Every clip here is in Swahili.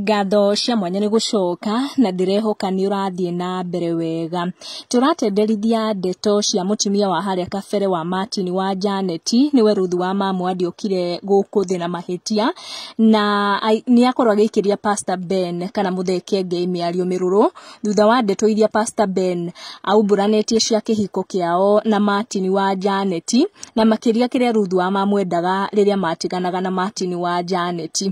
Ngatho cia mwanya ni gucoka na ndirehoka ni urathie na mbere wega. Turatenderithia ndeto cia mutumia wa haria kabere wa Martin wa Janet niwe Ruthu wa Mamu Andiokire guku thina mahitia na ni akorwo agikiria Pastor Ben kana mutheke Ngai miario miruru thutha wa ndeto iria Pastor Ben auburanetie cia kihiko kiao na Martin wa Janet na makiria kiria Ruthu wa Mamu endaga riria matiganaga na Martin wa Janet.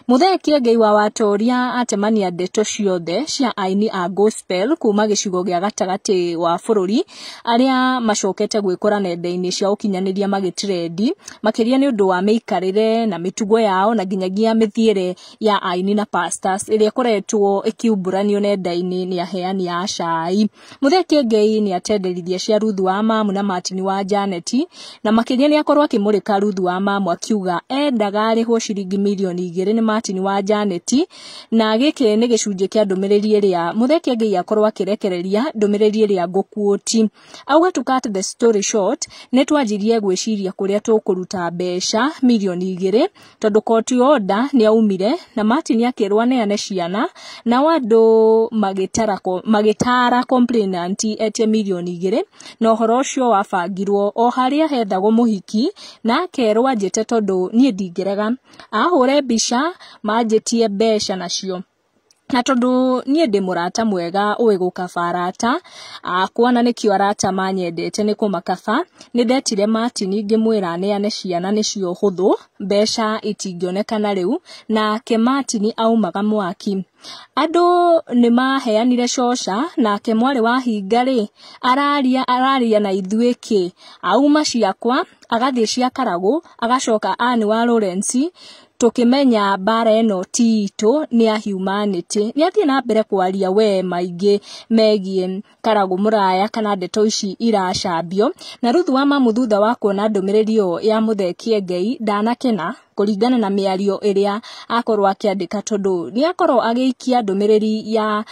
Mutheke Ngai wa watoria atemania ndeto ciothe cia aini a gospel kuma gicigo gia gatagati wa bururi aria macokete gwikora nenda-ini cia ukinyaniria magitrendi makiria ni undu wa meikarire na mitugo yao na ginyagia mithiere ya aini na pastors iria koretwo ikiumburanio nenda-ini ni aheani a cai. Mutheke Ngai ni atenderithia cia Ruthu wa Mamu na Martin wa Janet na makiria ni akorwo akimurika Ruthu wa Mamu akiuga endaga arihwo ciringi milioni 2 Martin wa Janet na giki ni gicunje kia ndumiriri iria Mutheke Ngai akorwo akirekereria ndumiriri iria ngukuoti. Auga to cut the story short ni twanjirie gwiciria kuria tukuruta mbeca milioni 2 tondu court order ni aumire na Martin akirwa neane ciana na wandu magitara complainant etie milioni 2 na uhoro ucio wabangirwo o haria hethago muhiki na akerwa njete tondu nie ndingirega ahure mbica majetie mbeca nacio na tondu nie ndi murata mwega uwe gukabarata kuona nikio arata manyendete ni kumakaba ni ndetire Martin ngimwira neane ciana nicio huthu mbeca itingionekana riu na ke Martin aumaga mwaki. Andu ni maheanire coca na ke mwari wa hingari araria na ithuiki auma ciakwa agathie cia Karagu agacoka ani wa Lawrence tukimenya bara eno tito ni a humanity ni athie na mbere kwaria we maingi megie Karagu muraya kana ndeto ici iracambio na Ruthu wa Mamu thutha wa kuona ndumiriri ya Mutheke Ngai ndanakena kuringana na miario iria akorwo akiandika tondu ni akorwo agiikia ndumiriri ya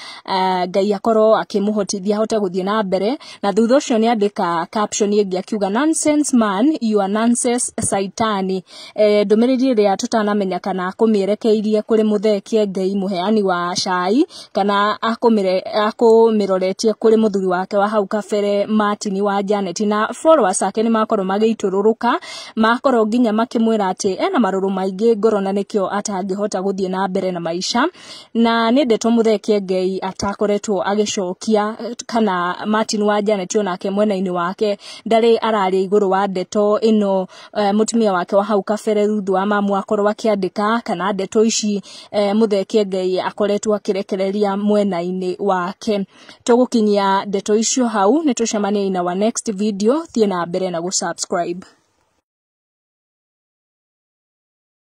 Ngai akorwo akimuhotithia hote guthie na mbere na thutha ucio ni andika caption ingi akiuga nonsense man you are nonsense saitani. Ndumiriri iria tutanamenya kana akumirekeirie kuri Mutheke Ngai muheani wa cai kana akumiroretie kuri muthuri wake wa hau kabere Martin wa Janet na followers ake ni makorwo magitururuka makorwo nginya makimwira ati ena maruru maingi ngoro na nikio atangihota guthie na mbere na maisha na ni ndeto Mutheke Ngai atakoretwo agicokia kana Martin wa Janet onake mwena-ini wake ndari araria iguru wa ndeto ino mutumia wake wa hau kabere Ruthu wa Mamu akorwo akiandika kana ndeto ici Mutheke Ngai akoretwo akirekereria mwena-ini wake. Tugukinyia ndeto icio hau ni tucemania in our next video thie na mbere na gusubscribe.